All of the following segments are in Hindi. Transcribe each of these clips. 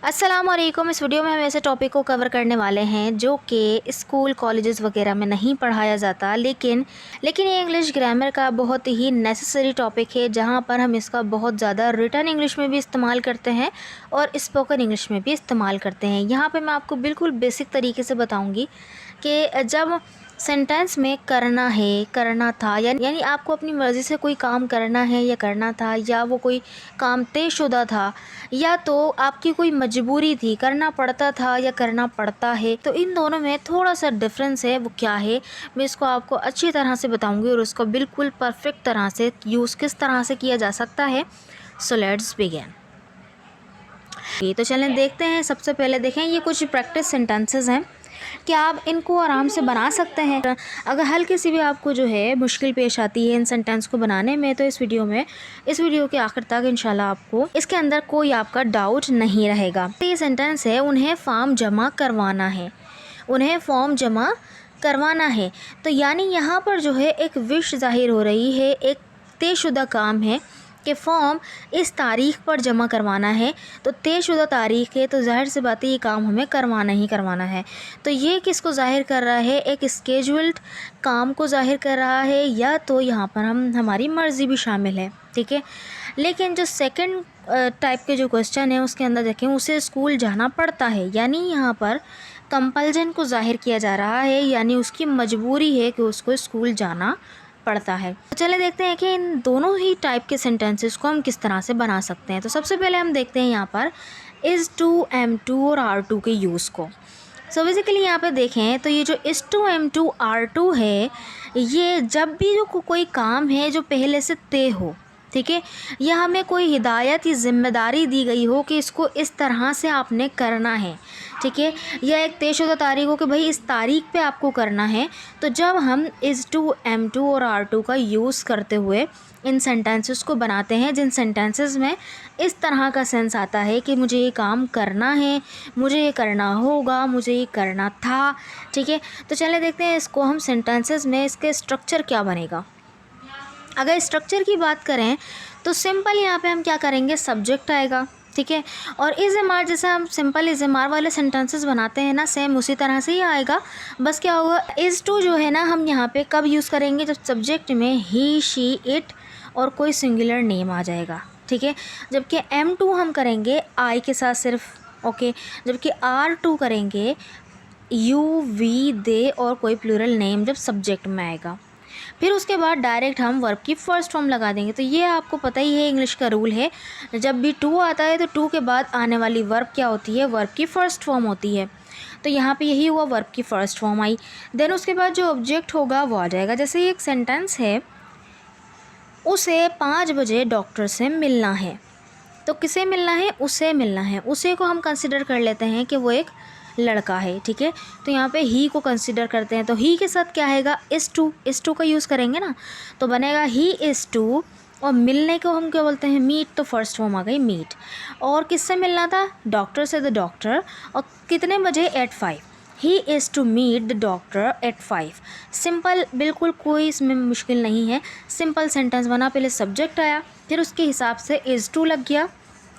अस्सलाम वालेकुम। इस वीडियो में हम ऐसे टॉपिक को कवर करने वाले हैं जो कि स्कूल कॉलेजेस वगैरह में नहीं पढ़ाया जाता, लेकिन ये इंग्लिश ग्रामर का बहुत ही नेसेसरी टॉपिक है, जहां पर हम इसका बहुत ज़्यादा रिटन इंग्लिश में भी इस्तेमाल करते हैं और स्पोकन इंग्लिश में भी इस्तेमाल करते हैं। यहाँ पे मैं आपको बिल्कुल बेसिक तरीके से बताऊँगी कि जब सेंटेंस में करना है, करना था, यानी आपको अपनी मर्ज़ी से कोई काम करना है या करना था, या वो कोई काम तयशुदा था, या तो आपकी कोई मजबूरी थी, करना पड़ता था या करना पड़ता है, तो इन दोनों में थोड़ा सा डिफरेंस है। वो क्या है, मैं इसको आपको अच्छी तरह से बताऊंगी और उसको बिल्कुल परफेक्ट तरह से यूज़ किस तरह से किया जा सकता है। So let's begin. तो चलें देखते हैं। सबसे पहले देखें, ये कुछ प्रैक्टिस सेंटेंसेस हैं कि आप इनको आराम से बना सकते हैं। अगर हल्की सी भी आपको जो है मुश्किल पेश आती है इन सेंटेंस को बनाने में, तो इस वीडियो के आखिर तक इंशाल्लाह आपको इसके अंदर कोई आपका डाउट नहीं रहेगा। तो ये सेंटेंस है, उन्हें फॉर्म जमा करवाना है। उन्हें फॉर्म जमा करवाना है, तो यानी यहाँ पर जो है एक विश जाहिर हो रही है, एक तयशुदा काम है कि फ़ॉर्म इस तारीख़ पर जमा करवाना है। तो तयशुदा तारीख़ है, तो ज़ाहिर सी बात है ये काम हमें करवाना ही करवाना है। तो ये किसको ज़ाहिर कर रहा है, एक स्केड्यूल्ड काम को ज़ाहिर कर रहा है, या तो यहाँ पर हमारी मर्ज़ी भी शामिल है, ठीक है। लेकिन जो सेकंड टाइप के जो क्वेश्चन है उसके अंदर देखें, उसे स्कूल जाना पड़ता है, यानी यहाँ पर कंपल्जन को ज़ाहिर किया जा रहा है, यानी उसकी मजबूरी है कि उसको स्कूल जाना पड़ता है। तो चले देखते हैं कि इन दोनों ही टाइप के सेंटेंसेस को हम किस तरह से बना सकते हैं। तो सबसे पहले हम देखते हैं यहाँ पर इज़ टू, एम टू और आर टू के यूज़ को। सो बेसिकली यहाँ पे देखें तो ये जो is to, am to, are to है, ये जब भी जो कोई काम है जो पहले से तय हो, ठीक है, या हमें कोई हिदायत या ज़िम्मेदारी दी गई हो कि इसको इस तरह से आपने करना है, ठीक है, या एक तयशुदा तारीख हो कि भाई इस तारीख पे आपको करना है, तो जब हम इज़ टू, एम टू और आर टू का यूज़ करते हुए इन सेंटेंसेस को बनाते हैं, जिन सेंटेंसेस में इस तरह का सेंस आता है कि मुझे ये काम करना है, मुझे ये करना होगा, मुझे ये करना था, ठीक है। तो चले देखते हैं इसको हम सेंटेंसेस में इसके स्ट्रक्चर क्या बनेगा। अगर स्ट्रक्चर की बात करें तो सिंपल यहाँ पे हम क्या करेंगे, सब्जेक्ट आएगा, ठीक है, और इज़ एम आर, जैसे हम सिंपल इज़ एम आर वाले सेंटेंसेस बनाते हैं ना, सेम उसी तरह से ही आएगा। बस क्या होगा, इज़ टू जो है ना हम यहाँ पे कब यूज़ करेंगे, जब सब्जेक्ट में ही, शी, इट और कोई सिंगुलर नेम आ जाएगा, ठीक है। जबकि एम टू हम करेंगे आई के साथ सिर्फ, ओके। जबकि आर टू करेंगे यू, वी, दे और कोई प्लूरल नेम जब सब्जेक्ट में आएगा। फिर उसके बाद डायरेक्ट हम वर्ब की फ़र्स्ट फॉर्म लगा देंगे। तो ये आपको पता ही है, इंग्लिश का रूल है, जब भी टू आता है तो टू के बाद आने वाली वर्ब क्या होती है, वर्ब की फ़र्स्ट फॉर्म होती है। तो यहाँ पे यही हुआ, वर्ब की फ़र्स्ट फॉर्म आई, देन उसके बाद जो ऑब्जेक्ट होगा वो आ जाएगा। जैसे एक सेंटेंस है, उसे 5 बजे डॉक्टर से मिलना है, तो किसे मिलना है, उसे मिलना है। उसे को हम कंसिडर कर लेते हैं कि वो एक लड़का है, ठीक है। तो यहाँ पे ही को कंसिडर करते हैं, तो ही के साथ क्या आएगा, इज़ टू का यूज़ करेंगे ना, तो बनेगा ही इज़ टू। और मिलने को हम क्या बोलते हैं, मीट, तो फर्स्ट फॉर्म आ गई मीट। और किससे मिलना था, डॉक्टर से, द डॉक्टर। और कितने बजे, at 5। He is to meet the doctor at 5। Simple, बिल्कुल कोई इसमें मुश्किल नहीं है, सिंपल सेंटेंस बना। पहले सब्जेक्ट आया, फिर उसके हिसाब से इज़ टू लग गया,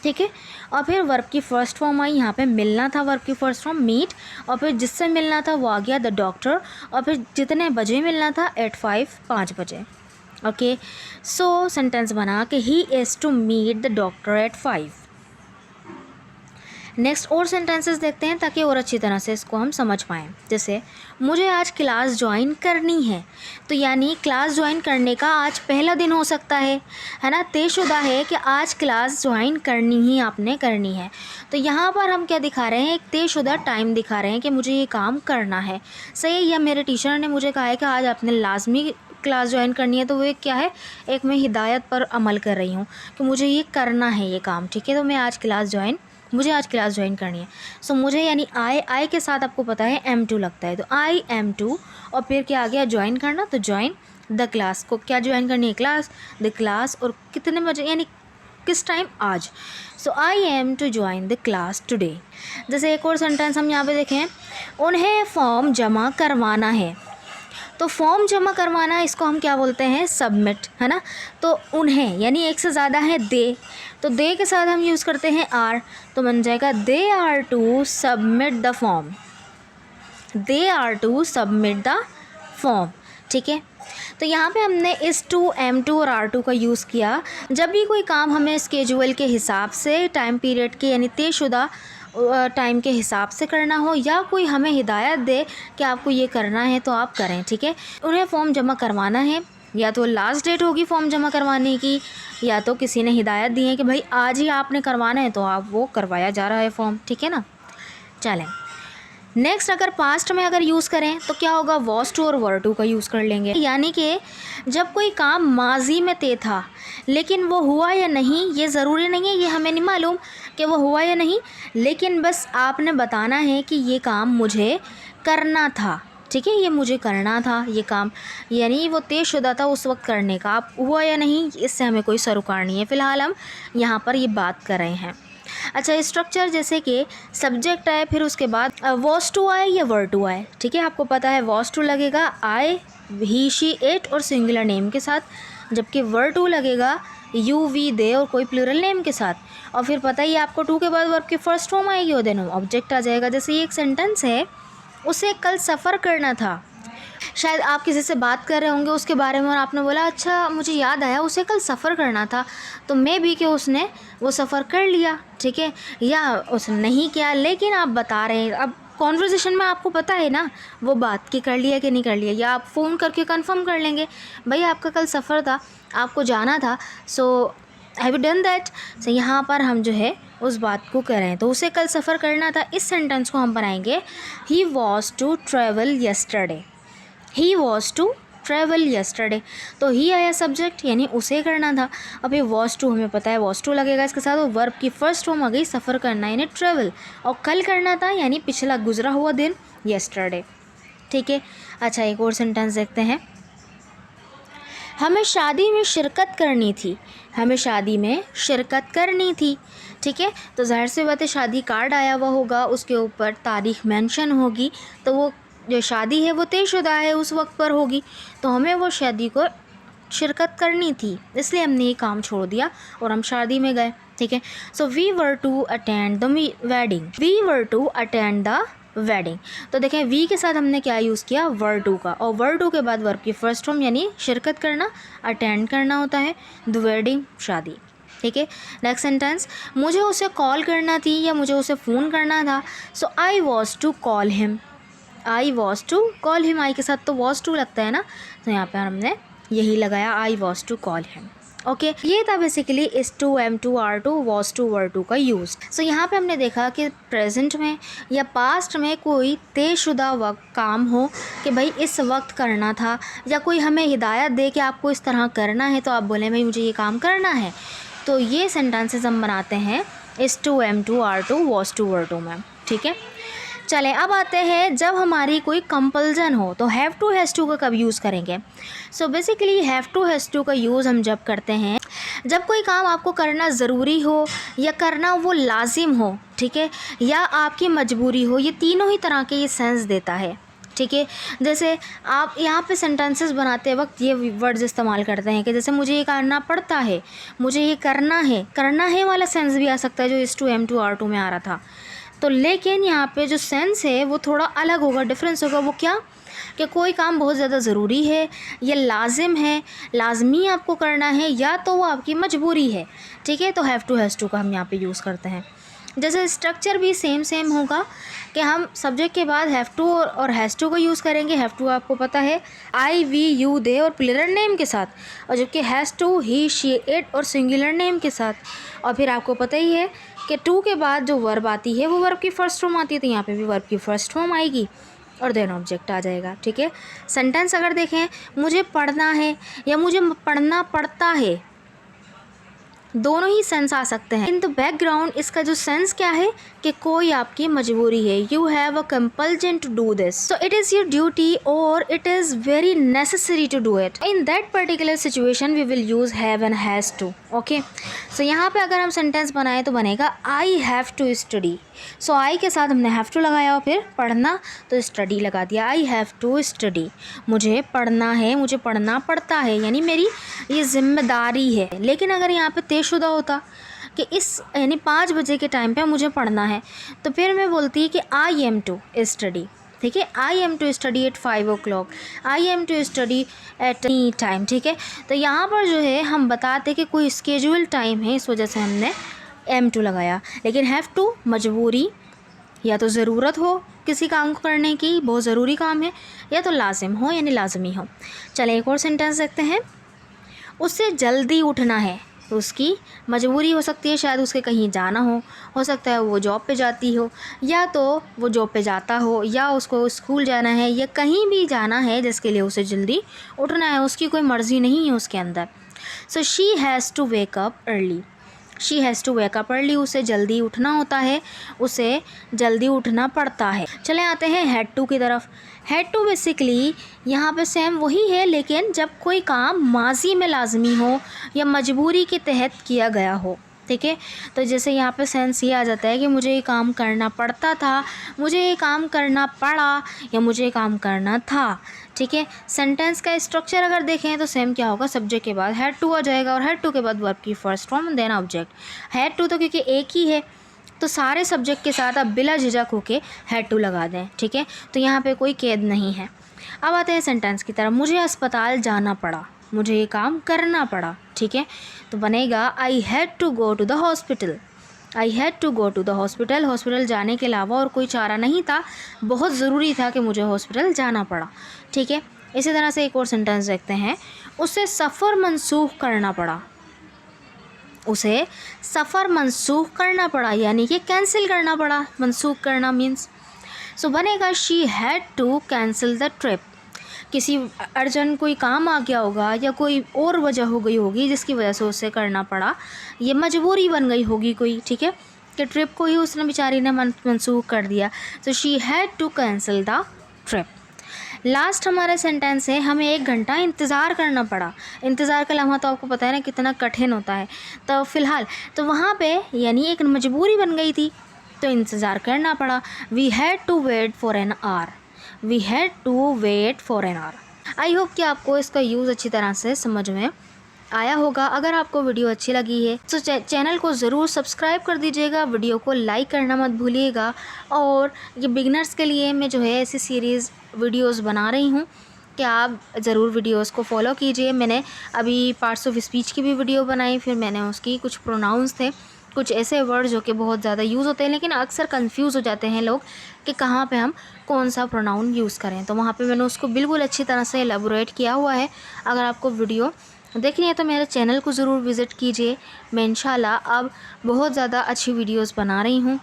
ठीक है, और फिर वर्ब की फ़र्स्ट फॉर्म आई। यहाँ पे मिलना था, वर्ब की फ़र्स्ट फॉर्म मीट, और फिर जिससे मिलना था वो आ गया द डॉक्टर, और फिर जितने बजे मिलना था, एट 5, 5 बजे, ओके। सो सेंटेंस बना कि he is to meet the doctor at 5। Next और सेंटेंसेस देखते हैं ताकि और अच्छी तरह से इसको हम समझ पाएँ। जैसे मुझे आज क्लास ज्वाइन करनी है, तो यानी क्लास ज्वाइन करने का आज पहला दिन हो सकता है ना, तयशुदा है कि आज क्लास ज्वाइन करनी ही आपने करनी है। तो यहाँ पर हम क्या दिखा रहे हैं, एक तयशुदा टाइम दिखा रहे हैं कि मुझे ये काम करना है, सही। या मेरे टीचर ने मुझे कहा है कि आज आपने लाजमी क्लास ज्वाइन करनी है, तो वो एक क्या है, एक मैं हिदायत पर अमल कर रही हूँ कि मुझे ये करना है ये काम, ठीक है। तो मैं मुझे आज क्लास ज्वाइन करनी है। सो मुझे यानी आई के साथ आपको पता है एम टू लगता है, तो आई एम टू, और फिर क्या आ गया, ज्वाइन करना, तो ज्वाइन द क्लास। को क्या ज्वाइन करनी है, क्लास, द क्लास, और कितने बजे, यानी किस टाइम, आज। So I am to join the class today. जैसे एक और सेंटेंस हम यहाँ पे देखें, उन्हें फॉर्म जमा करवाना है, तो फॉर्म जमा करवाना इसको हम क्या बोलते हैं, सबमिट, है ना। तो उन्हें यानी एक से ज़्यादा है दे, तो दे के साथ हम यूज़ करते हैं आर, तो बन जाएगा they are to submit the form, they are to submit the form, ठीक है। तो यहाँ पे हमने इस टू, एम टू और आर टू का यूज़ किया जब भी कोई काम हमें स्केजुअल के हिसाब से, टाइम पीरियड के यानी तयशुदा टाइम के हिसाब से करना हो, या कोई हमें हिदायत दे कि आपको ये करना है तो आप करें, ठीक है। उन्हें फ़ॉर्म जमा करवाना है, या तो लास्ट डेट होगी फ़ॉर्म जमा करवाने की, या तो किसी ने हिदायत दी है कि भाई आज ही आपने करवाना है, तो आप वो करवाया जा रहा है फॉर्म, ठीक है ना। चलें नेक्स्ट, अगर पास्ट में अगर यूज़ करें तो क्या होगा, वॉज टू और वर टू का यूज़ कर लेंगे। यानी कि जब कोई काम माजी में तय था लेकिन वो हुआ या नहीं ये ज़रूरी नहीं है, ये हमें नहीं मालूम कि वो हुआ या नहीं, लेकिन बस आपने बताना है कि ये काम मुझे करना था, ठीक है, ये मुझे करना था ये काम, यानी वो तयशुदा था उस वक्त करने का। आप हुआ या नहीं इससे हमें कोई सरोकार नहीं है, फ़िलहाल हम यहाँ पर ये बात कर रहे हैं। अच्छा, स्ट्रक्चर जैसे कि सब्जेक्ट आए, फिर उसके बाद वॉज टू आए या वर टू आए, ठीक है। आपको पता है वॉज टू लगेगा आई, ही, शी, इट और सिंगुलर नेम के साथ, जबकि वर टू लगेगा यू, वी, दे और कोई प्लूरल नेम के साथ। और फिर पता ही आपको टू के बाद वर्ब की फर्स्ट फॉर्म आएगी और देन ऑब्जेक्ट आ जाएगा। जैसे ये एक सेंटेंस है, उसे कल सफ़र करना था, शायद आप किसी से बात कर रहे होंगे उसके बारे में और आपने बोला अच्छा मुझे याद आया उसे कल सफ़र करना था, तो मे भी कि उसने वो सफ़र कर लिया, ठीक है, या उसने नहीं किया, लेकिन आप बता रहे हैं। अब कॉन्वर्सेशन में आपको पता है ना वो बात की कर लिया कि नहीं कर लिया, या आप फ़ोन करके कंफर्म कर लेंगे भाई आपका कल सफ़र था, आपको जाना था, so have you done that. So यहाँ पर हम जो है उस बात को करें, तो उसे कल सफ़र करना था। इस सेंटेंस को हम बनाएंगे he was to travel yesterday, he was to travel yesterday, तो ही आया सब्जेक्ट यानी उसे करना था। अब ये वॉज टू हमें पता है वॉज टू लगेगा इसके साथ, और वर्ब की फर्स्ट फॉर्म आ गई सफ़र करना यानी ट्रैवल, और कल करना था यानी पिछला गुजरा हुआ दिन येस्टरडे, ठीक है। अच्छा, एक और सेंटेंस देखते हैं, हमें शादी में शिरकत करनी थी, हमें शादी में शिरकत करनी थी, ठीक है। तो जाहिर सी बात है शादी कार्ड आया हुआ होगा, उसके ऊपर तारीख मेंशन होगी, तो वो जो शादी है वो तयशुदा है उस वक्त पर होगी, तो हमें वो शादी को शिरकत करनी थी, इसलिए हमने ये काम छोड़ दिया और हम शादी में गए, ठीक है। So we were to attend the wedding, we were to attend the wedding. तो देखें वी के साथ हमने क्या यूज़ किया, वर टू का, और वर टू के बाद वर्ब की फर्स्ट फॉर्म यानी शिरकत करना, अटेंड करना होता है, द वेडिंग शादी, ठीक है। नेक्स्ट सेंटेंस, मुझे उसे कॉल करना थी या मुझे उसे फ़ोन करना था, so I was to call him, I was to call him, I के साथ तो वॉज टू लगता है ना, तो यहाँ पर हमने यही लगाया I was to call him, okay. ये था basically is to, am to, are to, was to, were to का यूज़। सो यहाँ पे हमने देखा कि प्रेजेंट में या पास्ट में कोई तयशुदा वक्त काम हो कि भाई इस वक्त करना था, या कोई हमें हिदायत दे कि आपको इस तरह करना है, तो आप बोलें भाई मुझे ये काम करना है, तो ये सेंटेंसेस हम बनाते हैं is to, am to, are to, was to, were to में, ठीक है। चलें अब आते हैं जब हमारी कोई कंपल्जन हो तो हैव टू, हैज़ टू का कब यूज़ करेंगे। So basically have to, has to का यूज़ हम जब करते हैं जब कोई काम आपको करना ज़रूरी हो या करना वो लाजिम हो, ठीक है, या आपकी मजबूरी हो, ये तीनों ही तरह के ये सेंस देता है, ठीक है। जैसे आप यहाँ पे सेंटेंसेस बनाते वक्त ये वर्ड्स इस्तेमाल करते हैं कि जैसे मुझे ये करना पड़ता है, मुझे ये करना है वाला सेंस भी आ सकता है जो is to, am to, are to में आ रहा था, तो लेकिन यहाँ पे जो सेंस है वो थोड़ा अलग होगा, डिफरेंस होगा। वो क्या कि कोई काम बहुत ज़्यादा ज़रूरी है, या लाजिम है, लाजमी आपको करना है, या तो वो आपकी मजबूरी है, ठीक है, तो हैव टू, हैज़ टू का हम यहाँ पे यूज़ करते हैं। जैसे स्ट्रक्चर भी सेम होगा कि हम सब्जेक्ट के बाद हैव टू और हैज़ टू का यूज़ करेंगे। हैव टू आपको पता है आई, वी, यू, दे और प्लूरल नेम के साथ, और जबकि has to he, she, it और सिंगुलर नेम के साथ। और फिर आपको पता ही है कि टू के बाद जो वर्ब आती है वो वर्ब की फर्स्ट फॉर्म आती है, तो यहाँ पे भी वर्ब की फर्स्ट फॉर्म आएगी और देन ऑब्जेक्ट आ जाएगा, ठीक है। सेंटेंस अगर देखें, मुझे पढ़ना है या मुझे पढ़ना पड़ता है, दोनों ही सेंस आ सकते हैं। इन द बैकग्राउंड इसका जो सेंस क्या है कि कोई आपकी मजबूरी है, you have a compulsion to do this, so it is your duty और it is very necessary to do it. In that particular situation we will use have and has to, okay. So यहाँ पे अगर हम सेंटेंस बनाएं तो बनेगा I have to study, so I के साथ हमने हैव टू लगाया और फिर पढ़ना, तो स्टडी लगा दिया। आई हैव टू स्टडी, मुझे पढ़ना है, मुझे पढ़ना पड़ता है, यानी मेरी ये जिम्मेदारी है। लेकिन अगर यहाँ पे तयशुदा होता कि इस यानी 5 बजे के टाइम पे मुझे पढ़ना है, तो फिर मैं बोलती कि आई एम टू स्टडी। ठीक है, I am to study at 5 o'clock, I am to study at any time. ठीक है, तो यहाँ पर जो है हम बताते कि कोई स्केड्यूल टाइम है, इस वजह से हमने एम टू लगाया। लेकिन हैव टू मजबूरी, या तो ज़रूरत हो किसी काम को करने की, बहुत ज़रूरी काम है, या तो लाजिम हो यानी लाजमी हो। चलें एक और सेंटेंस देखते हैं। उससे जल्दी उठना है, तो उसकी मजबूरी हो सकती है, शायद उसके कहीं जाना हो सकता है वो जॉब पे जाती हो, या तो वो जॉब पे जाता हो, या उसको स्कूल जाना है, या कहीं भी जाना है जिसके लिए उसे जल्दी उठना है, उसकी कोई मर्ज़ी नहीं है उसके अंदर। So she has to wake up early, she has to wake up early, उसे जल्दी उठना होता है, उसे जल्दी उठना पड़ता है। चले आते हैं हैड टू की तरफ। हैड टू बेसिकली यहाँ पे सेम वही है, लेकिन जब कोई काम माजी में लाजमी हो या मजबूरी के तहत किया गया हो। ठीक है, तो जैसे यहाँ पे सेंस ये आ जाता है कि मुझे ये काम करना पड़ता था, मुझे ये काम करना पड़ा, या मुझे ये काम करना था। ठीक है, सेंटेंस का स्ट्रक्चर अगर देखें तो सेम क्या होगा, सब्जेक्ट के बाद हैड टू आ जाएगा और हैड टू के बाद वर्ब की first form then object. Had to तो क्योंकि एक ही है, तो सारे सब्जेक्ट के साथ आप बिला झिझक होके हैड टू लगा दें। ठीक है, तो यहाँ पे कोई कैद नहीं है। अब आते हैं सेंटेंस की तरफ। मुझे अस्पताल जाना पड़ा, मुझे ये काम करना पड़ा। ठीक है, तो बनेगा I had to go to the hospital, I had to go to the hospital. Hospital जाने के अलावा और कोई चारा नहीं था, बहुत ज़रूरी था कि मुझे हॉस्पिटल जाना पड़ा। ठीक है, इसी तरह से एक और सेंटेंस देखते हैं। उसे सफ़र मनसूख करना पड़ा, उसे सफ़र मनसूख करना पड़ा, यानी कि कैंसिल करना पड़ा। मनसूख करना मीन्स, सो बनेगा she had to cancel the trip. किसी अर्जेंट कोई काम आ गया होगा या कोई और वजह हो गई होगी जिसकी वजह से उसे करना पड़ा, ये मजबूरी बन गई होगी कोई। ठीक है, कि ट्रिप को ही उसने बेचारी ने मनसूख कर दिया। तो she had to cancel the trip. Last हमारा सेंटेंस है, हमें 1 घंटा इंतज़ार करना पड़ा। इंतज़ार का लम्हा तो आपको पता है ना कितना कठिन होता है, तो फ़िलहाल तो वहाँ पे यानी एक मजबूरी बन गई थी, तो इंतज़ार करना पड़ा। We had to wait for an hour, we had to wait for an hour. I hope कि आपको इसका यूज़ अच्छी तरह से समझ में आया होगा। अगर आपको वीडियो अच्छी लगी है तो चैनल को ज़रूर सब्सक्राइब कर दीजिएगा, वीडियो को लाइक करना मत भूलिएगा। और ये बिगनर्स के लिए मैं जो है ऐसी सीरीज़ वीडियोस बना रही हूँ कि आप ज़रूर वीडियोस को फॉलो कीजिए। मैंने अभी पार्ट्स ऑफ स्पीच की भी वीडियो बनाई, फिर मैंने उसकी कुछ प्रोनाउंस थे, कुछ ऐसे वर्ड जो कि बहुत ज़्यादा यूज़ होते हैं, लेकिन अक्सर कंफ्यूज हो जाते हैं लोग कि कहाँ पे हम कौन सा प्रोनाउन यूज़ करें, तो वहाँ पे मैंने उसको बिल्कुल अच्छी तरह से एलेबोरेट किया हुआ है। अगर आपको वीडियो देखनी है तो मेरे चैनल को ज़रूर विज़िट कीजिए। मैं इंशाल्लाह अब बहुत ज़्यादा अच्छी वीडियोस बना रही हूँ।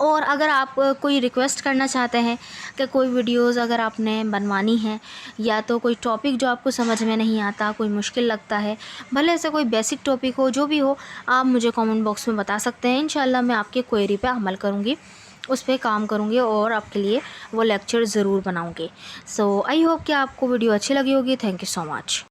और अगर आप कोई रिक्वेस्ट करना चाहते हैं कि कोई वीडियोस अगर आपने बनवानी है, या तो कोई टॉपिक जो आपको समझ में नहीं आता, कोई मुश्किल लगता है, भले से कोई बेसिक टॉपिक हो, जो भी हो, आप मुझे कमेंट बॉक्स में बता सकते हैं। इंशाल्लाह मैं आपके क्वेरी पे अमल करूँगी, उस पर काम करूँगी और आपके लिए वो लेक्चर ज़रूर बनाऊँगी। सो आई होप कि आपको वीडियो अच्छी लगी होगी। Thank you so much.